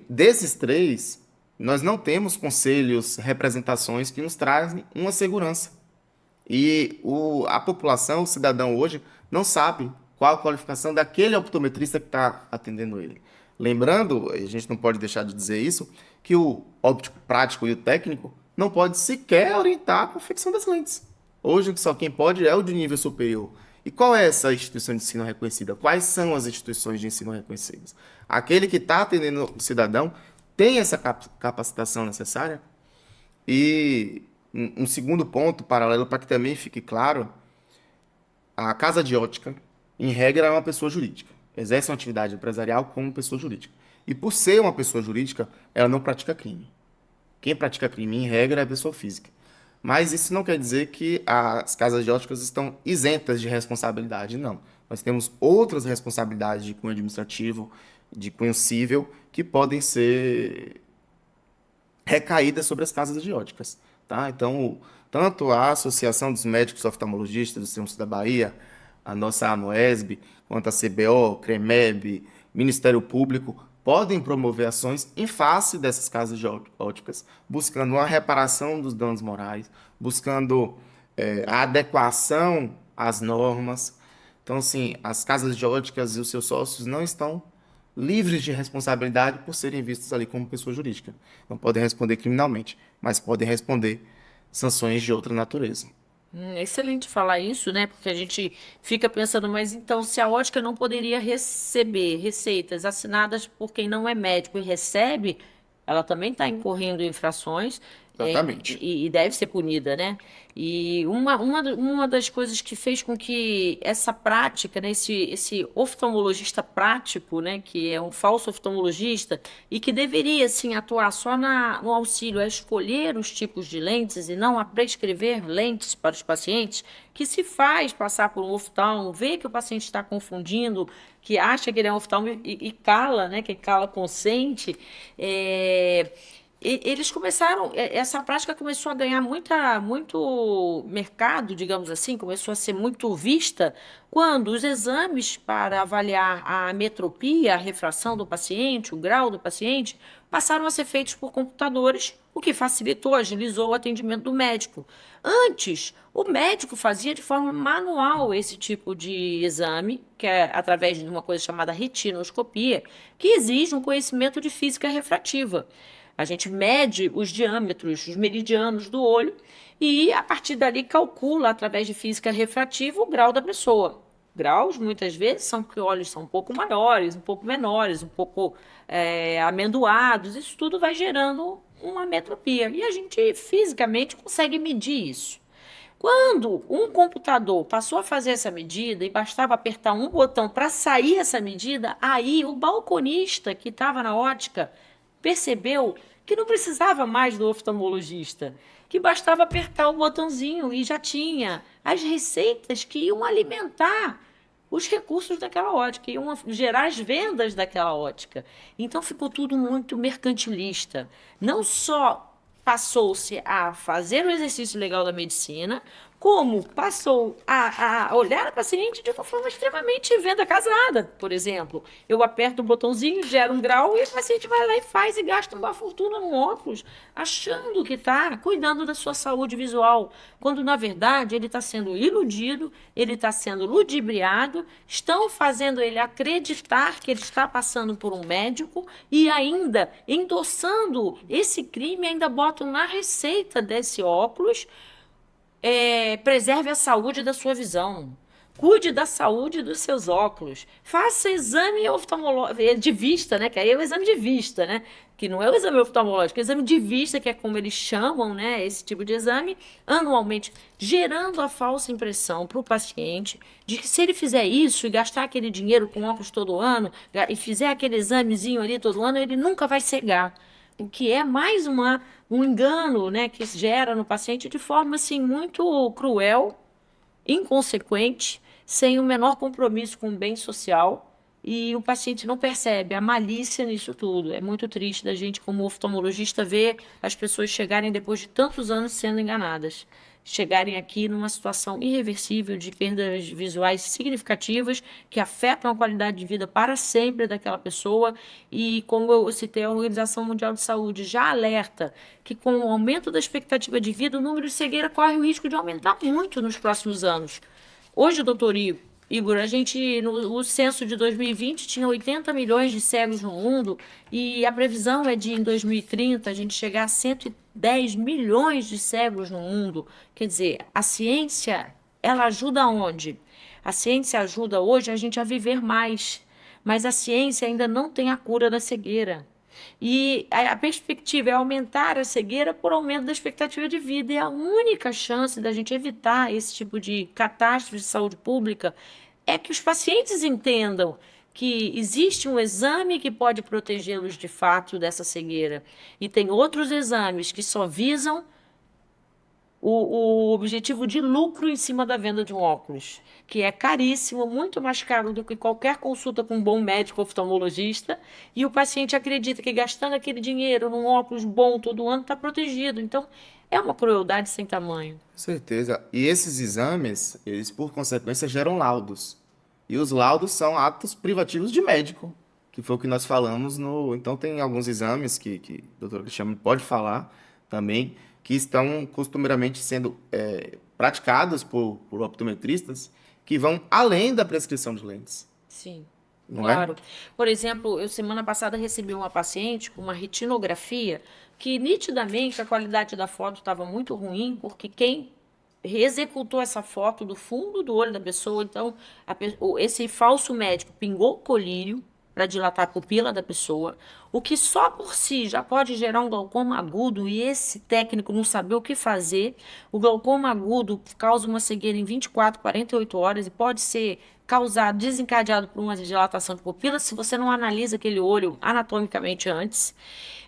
Desses 3, nós não temos conselhos, representações que nos trazem uma segurança. E a população, o cidadão hoje, não sabe qual a qualificação daquele optometrista que está atendendo ele. Lembrando, a gente não pode deixar de dizer isso, que o óptico prático e o técnico não pode sequer orientar a confecção das lentes. Hoje, só quem pode é o de nível superior. E qual é essa instituição de ensino reconhecida? Quais são as instituições de ensino reconhecidas? Aquele que está atendendo o cidadão tem essa capacitação necessária? E um segundo ponto, paralelo, para que também fique claro, a casa de ótica, em regra, é uma pessoa jurídica. Exerce uma atividade empresarial como pessoa jurídica. E por ser uma pessoa jurídica, ela não pratica crime. Quem pratica crime, em regra, é a pessoa física. Mas isso não quer dizer que as casas de óticas estão isentas de responsabilidade, não. Nós temos outras responsabilidades de cunho administrativo, de cunho civil, que podem ser recaídas sobre as casas de óticas, tá? Então, tanto a Associação dos Médicos Oftalmologistas do Centro da Bahia, a nossa AMOESB, quanto a CBO, CREMEB, Ministério Público, podem promover ações em face dessas casas de óticas, buscando uma reparação dos danos morais, buscando a adequação às normas. Então, assim, as casas de óticas e os seus sócios não estão livres de responsabilidade por serem vistos ali como pessoa jurídica. Não podem responder criminalmente, mas podem responder sanções de outra natureza. É excelente falar isso, né? Porque a gente fica pensando, mas então, se a ótica não poderia receber receitas assinadas por quem não é médico e recebe, ela também está incorrendo em infrações, Exatamente. e deve ser punida, né? E uma das coisas que fez com que essa prática, né, esse oftalmologista prático, né, que é um falso oftalmologista e que deveria, sim, atuar só no auxílio a escolher os tipos de lentes e não a prescrever lentes para os pacientes, que se faz passar por um oftalmo, vê que o paciente está confundindo, que acha que ele é um oftalmo e cala, né, que cala consente, eles começaram, essa prática começou a ganhar muito mercado, digamos assim, começou a ser muito vista quando os exames para avaliar a metropia, a refração do paciente, o grau do paciente, passaram a ser feitos por computadores, o que facilitou, agilizou o atendimento do médico. Antes, o médico fazia de forma manual esse tipo de exame, que é através de uma coisa chamada retinoscopia, que exige um conhecimento de física refrativa. A gente mede os diâmetros, os meridianos do olho e, a partir dali, calcula, através de física refrativa, o grau da pessoa. Graus, muitas vezes, são porque olhos são um pouco maiores, um pouco menores, um pouco amendoados. Isso tudo vai gerando uma metropia. E a gente, fisicamente, consegue medir isso. Quando um computador passou a fazer essa medida e bastava apertar um botão para sair essa medida, aí o balconista que estava na ótica percebeu que não precisava mais do oftalmologista, que bastava apertar o botãozinho e já tinha as receitas que iam alimentar os recursos daquela ótica, iam gerar as vendas daquela ótica. Então ficou tudo muito mercantilista. Não só passou-se a fazer o exercício legal da medicina, como passou a olhar o paciente de uma forma extremamente venda casada, por exemplo. Eu aperto o botãozinho, gera um grau e o paciente vai lá e faz e gasta uma fortuna no óculos, achando que está cuidando da sua saúde visual, quando na verdade ele está sendo iludido, ele está sendo ludibriado, estão fazendo ele acreditar que ele está passando por um médico e ainda endossando esse crime, ainda botam na receita desse óculos. Preserve a saúde da sua visão. Cuide da saúde dos seus óculos. Faça exame oftalmológico de vista, né? Que aí é o exame de vista, né? Que não é o exame oftalmológico, é o exame de vista, que é como eles chamam, né? Esse tipo de exame, anualmente, gerando a falsa impressão para o paciente de que se ele fizer isso e gastar aquele dinheiro com óculos todo ano, e fizer aquele examezinho ali todo ano, ele nunca vai cegar. O que é mais um engano, né, que gera no paciente de forma assim, muito cruel, inconsequente, sem o menor compromisso com o bem social, e o paciente não percebe a malícia nisso tudo. É muito triste da gente, como oftalmologista, ver as pessoas chegarem depois de tantos anos sendo enganadas. Chegarem aqui numa situação irreversível de perdas visuais significativas que afetam a qualidade de vida para sempre daquela pessoa. E, como eu citei, a Organização Mundial de Saúde já alerta que, com o aumento da expectativa de vida, o número de cegueira corre o risco de aumentar muito nos próximos anos. Hoje, doutor Igor, Igor, a gente, no censo de 2020, tinha 80 milhões de cegos no mundo e a previsão é de, em 2030, a gente chegar a 110 milhões de cegos no mundo. Quer dizer, a ciência, ela ajuda onde? A ciência ajuda hoje a gente a viver mais, mas a ciência ainda não tem a cura da cegueira. E a perspectiva é aumentar a cegueira por aumento da expectativa de vida. E a única chance da gente evitar esse tipo de catástrofe de saúde pública é que os pacientes entendam que existe um exame que pode protegê-los de fato dessa cegueira. E tem outros exames que só visam o objetivo de lucro em cima da venda de um óculos, que é caríssimo, muito mais caro do que qualquer consulta com um bom médico oftalmologista, e o paciente acredita que gastando aquele dinheiro num óculos bom todo ano está protegido. Então, é uma crueldade sem tamanho. Com certeza. E esses exames, eles por consequência geram laudos. E os laudos são atos privativos de médico, que foi o que nós falamos no. Então tem alguns exames que o doutor Cristiano pode falar também, que estão costumeiramente sendo praticados por optometristas, que vão além da prescrição de lentes, Sim, não é? claro. Por exemplo, eu semana passada recebi uma paciente com uma retinografia que nitidamente a qualidade da foto estava muito ruim, porque quem executou essa foto do fundo do olho da pessoa, então esse falso médico pingou colírio para dilatar a pupila da pessoa, o que só por si já pode gerar um glaucoma agudo e esse técnico não saber o que fazer. O glaucoma agudo causa uma cegueira em 24, 48 horas e pode ser causado, desencadeado por uma dilatação de pupila se você não analisa aquele olho anatomicamente antes.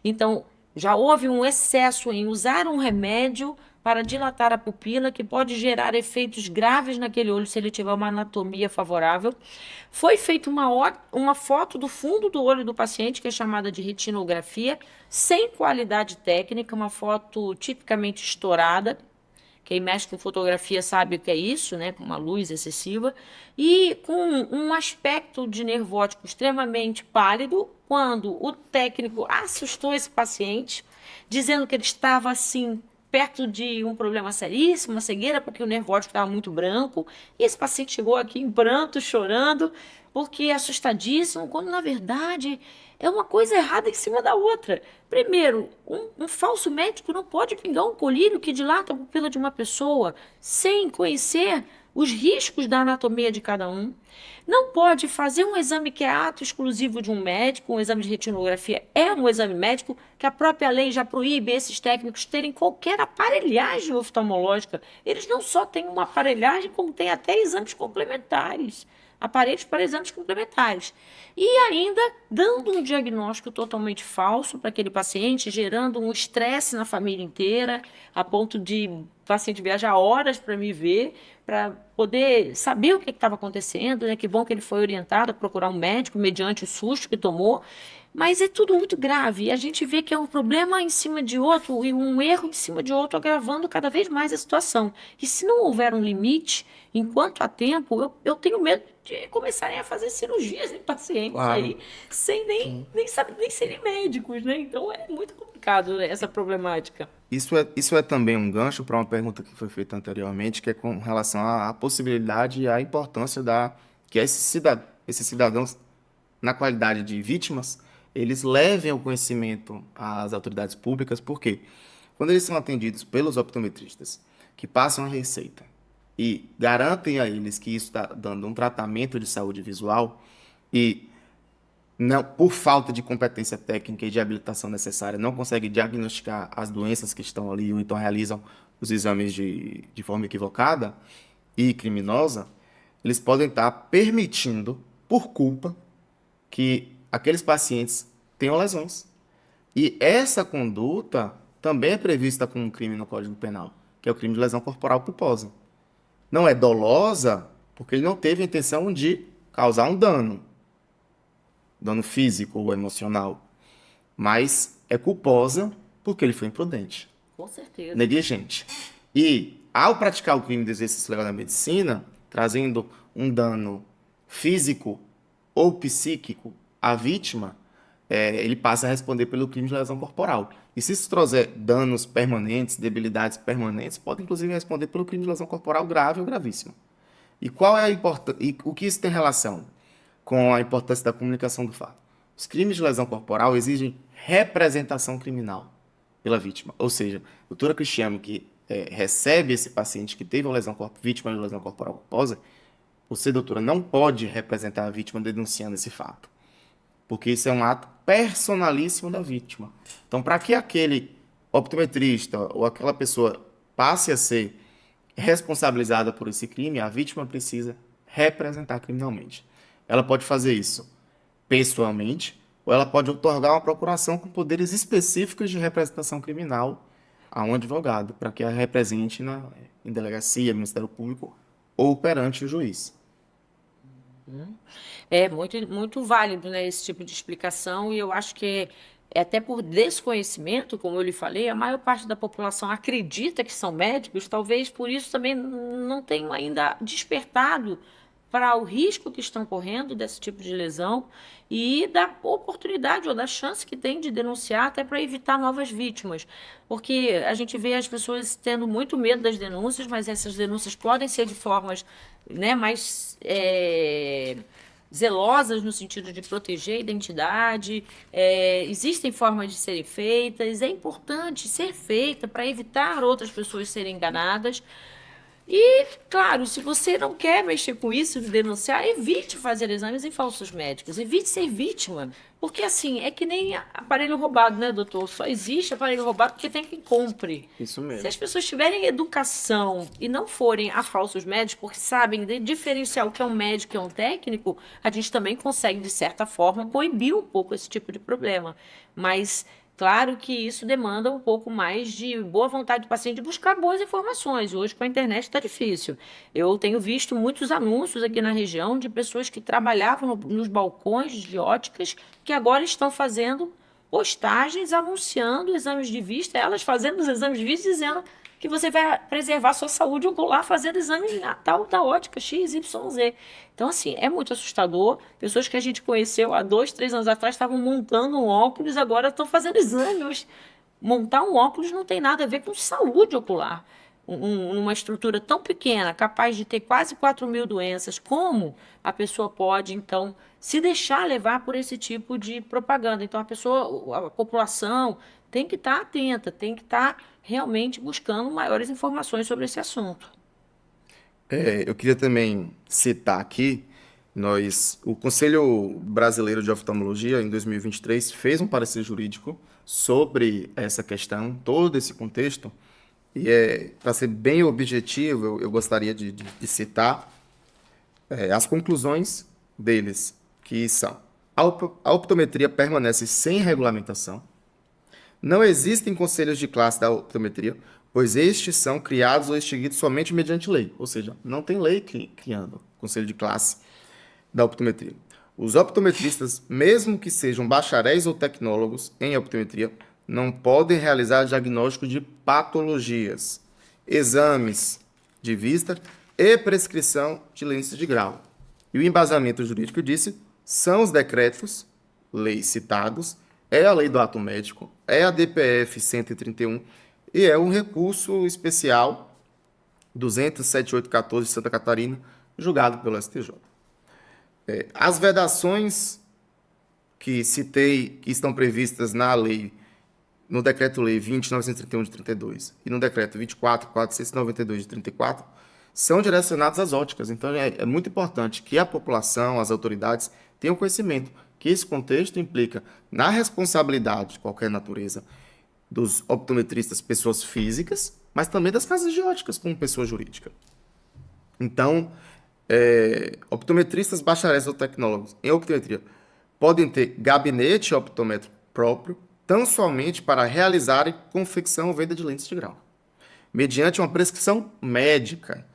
Então, já houve um excesso em usar um remédio para dilatar a pupila, que pode gerar efeitos graves naquele olho se ele tiver uma anatomia favorável. Foi feita uma foto do fundo do olho do paciente, que é chamada de retinografia, sem qualidade técnica, uma foto tipicamente estourada. Quem mexe com fotografia sabe o que é isso, né? Com uma luz excessiva e com um aspecto de nervo óptico extremamente pálido, quando o técnico assustou esse paciente, dizendo que ele estava assim perto de um problema seríssimo, uma cegueira, porque o nervo óptico estava muito branco, e esse paciente chegou aqui em pranto, chorando, porque assustadíssimo, quando na verdade é uma coisa errada em cima da outra. Primeiro, um falso médico não pode pingar um colírio que dilata a pupila de uma pessoa sem conhecer os riscos da anatomia de cada um. Não pode fazer um exame que é ato exclusivo de um médico, um exame de retinografia é um exame médico, que a própria lei já proíbe esses técnicos terem qualquer aparelhagem oftalmológica. Eles não só têm uma aparelhagem, como têm até exames complementares, aparelhos para exames complementares. E ainda dando um diagnóstico totalmente falso para aquele paciente, gerando um estresse na família inteira, a ponto de o paciente viajar horas para me ver, para poder saber o que estava acontecendo, né? Que bom que ele foi orientado a procurar um médico mediante o susto que tomou. Mas é tudo muito grave. E a gente vê que é um problema em cima de outro e um erro em cima de outro, agravando cada vez mais a situação. E se não houver um limite, enquanto há tempo, eu tenho medo de começarem a fazer cirurgias em pacientes Claro. aí, sem nem saber, nem serem médicos, né? Então é muito complicado, né, essa problemática. Isso é também um gancho para uma pergunta que foi feita anteriormente, que é com relação à possibilidade e à importância que esses cidadãos, na qualidade de vítimas, eles levem o conhecimento às autoridades públicas, porque quando eles são atendidos pelos optometristas, que passam a receita e garantem a eles que isso está dando um tratamento de saúde visual, e não, por falta de competência técnica e de habilitação necessária, não consegue diagnosticar as doenças que estão ali, ou então realizam os exames de forma equivocada e criminosa, eles podem estar permitindo, por culpa, que aqueles pacientes tenham lesões. E essa conduta também é prevista como um crime no Código Penal, que é o crime de lesão corporal culposa. Não é dolosa, porque ele não teve a intenção de causar um dano físico ou emocional, mas é culposa porque ele foi imprudente, Com certeza. negligente. E ao praticar o crime de exercício legal da medicina, trazendo um dano físico ou psíquico à vítima, ele passa a responder pelo crime de lesão corporal. E se isso trouxer danos permanentes, debilidades permanentes, pode inclusive responder pelo crime de lesão corporal grave ou gravíssimo. E qual é a importância? E o que isso tem relação com a importância da comunicação do fato? Os crimes de lesão corporal exigem representação criminal pela vítima. Ou seja, a doutora Cristiano, que recebe esse paciente que teve uma vítima de lesão corporal culposa, você, doutora, não pode representar a vítima denunciando esse fato, porque isso é um ato personalíssimo da vítima. Então, para que aquele optometrista ou aquela pessoa passe a ser responsabilizada por esse crime, a vítima precisa representar criminalmente. Ela pode fazer isso pessoalmente, ou ela pode otorgar uma procuração com poderes específicos de representação criminal a um advogado, para que a represente em delegacia, Ministério Público ou perante o juiz. É muito válido, né, esse tipo de explicação, e eu acho que até por desconhecimento, como eu lhe falei, a maior parte da população acredita que são médicos, talvez por isso também não tenham ainda despertado para o risco que estão correndo desse tipo de lesão e da oportunidade ou da chance que tem de denunciar até para evitar novas vítimas. Porque a gente vê as pessoas tendo muito medo das denúncias, mas essas denúncias podem ser de formas, né, mais zelosas no sentido de proteger a identidade, existem formas de serem feitas, é importante ser feita para evitar outras pessoas serem enganadas. E, claro, se você não quer mexer com isso, denunciar, evite fazer exames em falsos médicos, evite ser vítima. Porque, assim, é que nem aparelho roubado, né, doutor? Só existe aparelho roubado porque tem quem compre. Isso Se mesmo. as pessoas tiverem educação e não forem a falsos médicos, porque sabem diferenciar o que é um médico e é um técnico, a gente também consegue, de certa forma, coibir um pouco esse tipo de problema. Mas claro que isso demanda um pouco mais de boa vontade do paciente de buscar boas informações. Hoje, com a internet, está difícil. Eu tenho visto muitos anúncios aqui na região de pessoas que trabalhavam nos balcões de óticas que agora estão fazendo postagens anunciando exames de vista, elas fazendo os exames de vista dizendo que você vai preservar sua saúde ocular fazendo exame na tal da ótica XYZ. Então, assim, é muito assustador. Pessoas que a gente conheceu há 2, 3 anos atrás estavam montando um óculos, agora estão fazendo exames. Montar um óculos não tem nada a ver com saúde ocular. Uma estrutura tão pequena, capaz de ter quase 4.000 doenças, como a pessoa pode, então, se deixar levar por esse tipo de propaganda? Então, a população tem que estar atenta, tem que estar realmente buscando maiores informações sobre esse assunto. Eu queria também citar aqui, o Conselho Brasileiro de Oftalmologia, em 2023, fez um parecer jurídico sobre essa questão, todo esse contexto, e para ser bem objetivo, eu gostaria de citar as conclusões deles, que são: a optometria permanece sem regulamentação, não existem conselhos de classe da optometria, pois estes são criados ou extinguidos somente mediante lei. Ou seja, não tem lei criando conselho de classe da optometria. Os optometristas, mesmo que sejam bacharéis ou tecnólogos em optometria, não podem realizar diagnóstico de patologias, exames de vista e prescrição de lentes de grau. E o embasamento jurídico disso são os decretos, leis citados, é a lei do ato médico, é a DPF 131 e é um recurso especial 200.7814 de Santa Catarina, julgado pelo STJ. As vedações que citei, que estão previstas na lei, no Decreto-Lei 20.931 de 32 e no Decreto 24.492 de 34, são direcionadas às óticas. Então, é muito importante que a população, as autoridades, tenham conhecimento que esse contexto implica na responsabilidade de qualquer natureza dos optometristas, pessoas físicas, mas também das casas de óticas como pessoa jurídica. Então, optometristas, bacharéis ou tecnólogos em optometria podem ter gabinete optométrico próprio, tão somente para realizarem confecção ou venda de lentes de grau, mediante uma prescrição médica,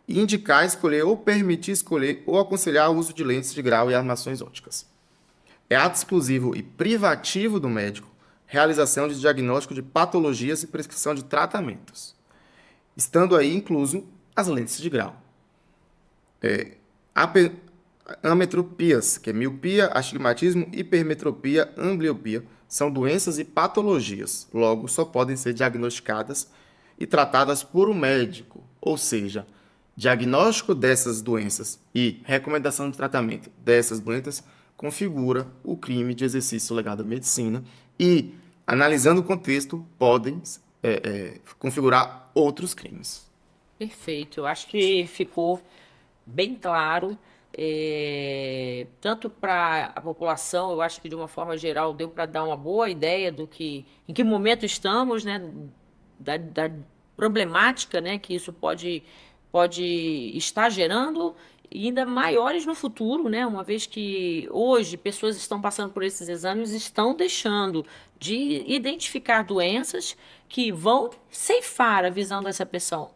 e indicar, escolher ou permitir escolher ou aconselhar o uso de lentes de grau e armações ópticas. É ato exclusivo e privativo do médico realização de diagnóstico de patologias e prescrição de tratamentos, estando aí incluso as lentes de grau. Ametropias, que é miopia, astigmatismo, hipermetropia, ambliopia, são doenças e patologias, logo só podem ser diagnosticadas e tratadas por um médico, ou seja, diagnóstico dessas doenças e recomendação de tratamento dessas doenças configura o crime de exercício ilegal da medicina e, analisando o contexto, podem configurar outros crimes. Perfeito. Eu acho que ficou bem claro, tanto para a população, eu acho que de uma forma geral deu para dar uma boa ideia do que, em que momento estamos, né, da problemática, né, que isso pode estar gerando, e ainda maiores no futuro, né, uma vez que hoje pessoas estão passando por esses exames, estão deixando de identificar doenças que vão ceifar a visão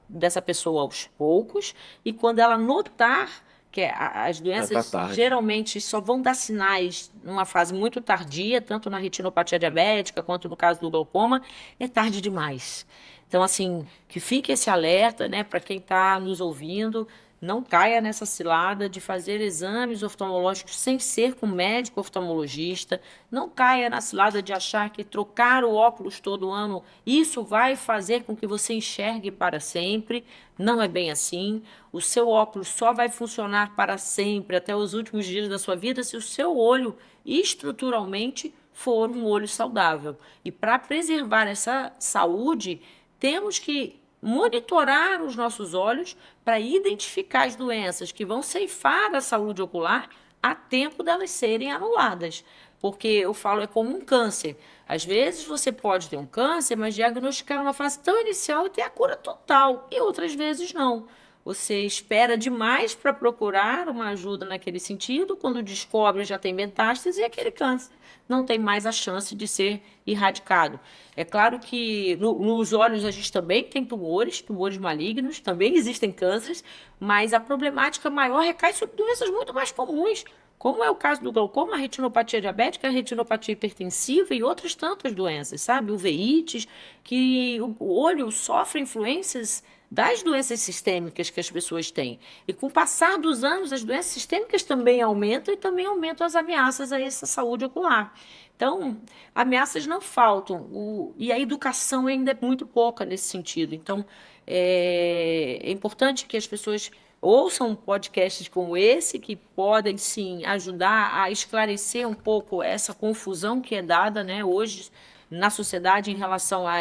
dessa pessoa aos poucos, e quando ela notar que as Já tá doenças tarde. geralmente só vão dar sinais numa fase muito tardia, tanto na retinopatia diabética quanto no caso do glaucoma, é tarde demais. Então, assim, que fique esse alerta, né, para quem está nos ouvindo, não caia nessa cilada de fazer exames oftalmológicos sem ser com médico oftalmologista, não caia na cilada de achar que trocar o óculos todo ano, isso vai fazer com que você enxergue para sempre. Não é bem assim. O seu óculos só vai funcionar para sempre, até os últimos dias da sua vida, se o seu olho estruturalmente for um olho saudável. E para preservar essa saúde, temos que monitorar os nossos olhos para identificar as doenças que vão ceifar a saúde ocular a tempo delas serem anuladas. Porque eu falo, é como um câncer. Às vezes você pode ter um câncer, mas diagnosticar numa fase tão inicial e ter a cura total, e outras vezes não. Você espera demais para procurar uma ajuda naquele sentido, quando descobre já tem metástase e aquele câncer não tem mais a chance de ser erradicado. É claro que nos olhos a gente também tem tumores malignos, também existem cânceres, mas a problemática maior recai sobre doenças muito mais comuns, como é o caso do glaucoma, a retinopatia diabética, a retinopatia hipertensiva e outras tantas doenças, sabe? Uveites, que o olho sofre influências das doenças sistêmicas que as pessoas têm. E com o passar dos anos, as doenças sistêmicas também aumentam e também aumentam as ameaças a essa saúde ocular. Então, ameaças não faltam, e a educação ainda é muito pouca nesse sentido. Então, é importante que as pessoas ouçam podcasts como esse, que podem, sim, ajudar a esclarecer um pouco essa confusão que é dada, né, hoje na sociedade em relação a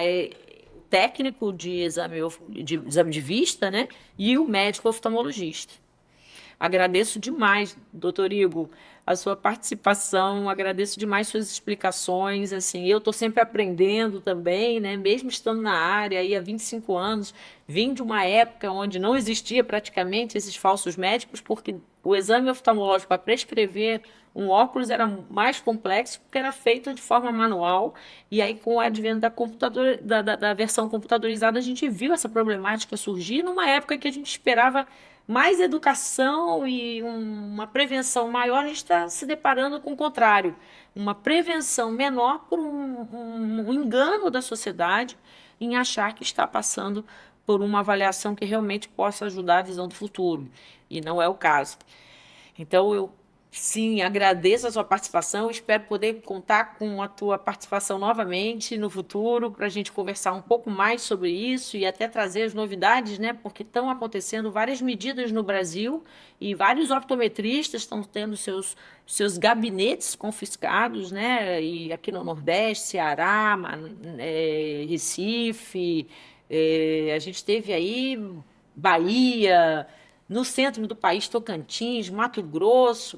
técnico de exame de vista, né, e o médico oftalmologista. Agradeço demais, doutor Igor, a sua participação, agradeço demais suas explicações, assim, eu estou sempre aprendendo também, né, mesmo estando na área aí há 25 anos, vim de uma época onde não existia praticamente esses falsos médicos, porque o exame oftalmológico para prescrever um óculos era mais complexo, porque era feito de forma manual, e aí com o advento da versão computadorizada, a gente viu essa problemática surgir numa época que a gente esperava mais educação e uma prevenção maior, a gente está se deparando com o contrário. Uma prevenção menor por um engano da sociedade em achar que está passando por uma avaliação que realmente possa ajudar a visão do futuro. E não é o caso. Então, eu sim agradeço a sua participação. Espero poder contar com a tua participação novamente no futuro para a gente conversar um pouco mais sobre isso e até trazer as novidades, né? Porque estão acontecendo várias medidas no Brasil e vários optometristas estão tendo seus gabinetes confiscados, né? E aqui no Nordeste, Ceará, Recife, a gente teve aí Bahia. No centro do país, Tocantins, Mato Grosso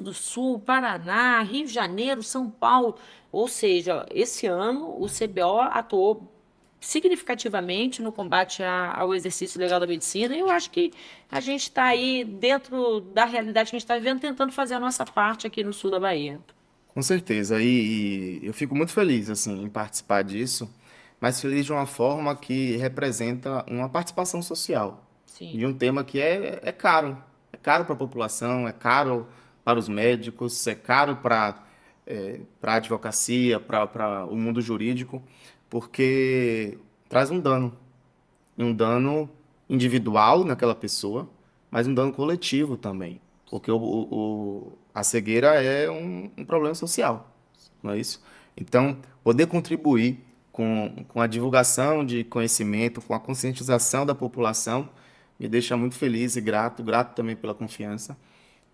do Sul, Paraná, Rio de Janeiro, São Paulo. Ou seja, esse ano o CBO atuou significativamente no combate ao exercício legal da medicina. E eu acho que a gente está aí dentro da realidade que a gente está vivendo, tentando fazer a nossa parte aqui no sul da Bahia. Com certeza. E eu fico muito feliz assim em participar disso, mas feliz de uma forma que representa uma participação social Sim. de um tema que é caro para a população, é caro para os médicos, é caro para a advocacia, para o mundo jurídico, porque traz um dano individual naquela pessoa, mas um dano coletivo também, porque a cegueira é um problema social, não é isso? Então, poder contribuir com a divulgação de conhecimento, com a conscientização da população, me deixa muito feliz e grato, grato também pela confiança.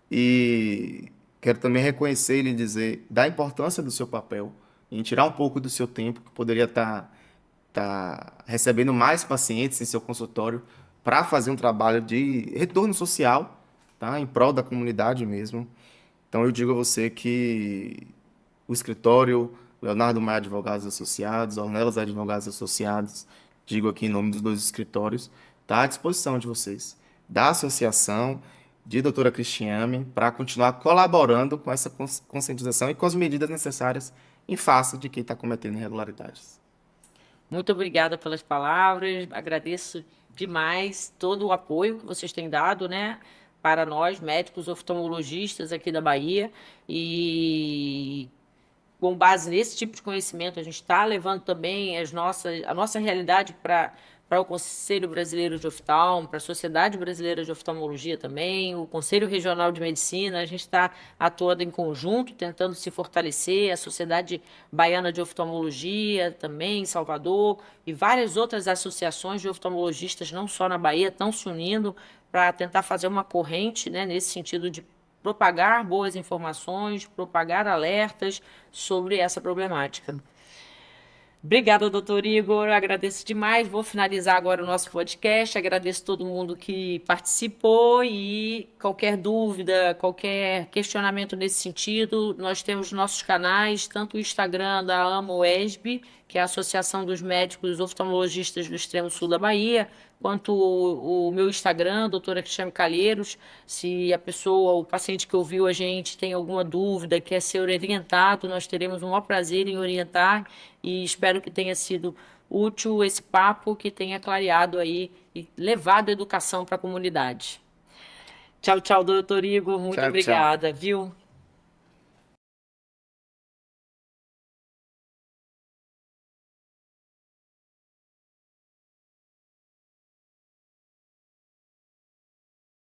E quero também reconhecer e lhe dizer da importância do seu papel em tirar um pouco do seu tempo, que poderia estar recebendo mais pacientes em seu consultório, para fazer um trabalho de retorno social, tá? Em prol da comunidade mesmo. Então eu digo a você que o escritório Leonardo Maia Advogados Associados, Ornelas Advogados Associados, digo aqui em nome dos dois escritórios, está à disposição de vocês, da associação de doutora Cristiane, para continuar colaborando com essa conscientização e com as medidas necessárias em face de quem está cometendo irregularidades. Muito obrigada pelas palavras, agradeço demais todo o apoio que vocês têm dado, né, para nós, médicos oftalmologistas aqui da Bahia, e com base nesse tipo de conhecimento, a gente está levando também a nossa realidade para o Conselho Brasileiro de Oftalmo, para a Sociedade Brasileira de Oftalmologia também, o Conselho Regional de Medicina. A gente está atuando em conjunto, tentando se fortalecer, a Sociedade Baiana de Oftalmologia também, em Salvador, e várias outras associações de oftalmologistas, não só na Bahia, estão se unindo para tentar fazer uma corrente, né, nesse sentido de propagar boas informações, propagar alertas sobre essa problemática. Obrigada, doutor Igor. Agradeço demais. Vou finalizar agora o nosso podcast. Agradeço todo mundo que participou e qualquer dúvida, qualquer questionamento nesse sentido, nós temos nossos canais, tanto o Instagram da AMOESB, que é a Associação dos Médicos Oftalmologistas do Extremo Sul da Bahia, quanto o meu Instagram, doutora Cristiane Calheiros. Se a pessoa, o paciente que ouviu a gente tem alguma dúvida, quer ser orientado, nós teremos o maior prazer em orientar, e espero que tenha sido útil esse papo, que tenha clareado aí e levado educação para a comunidade. Tchau, tchau, doutor Igor. Muito Tchau, tchau. obrigada, viu?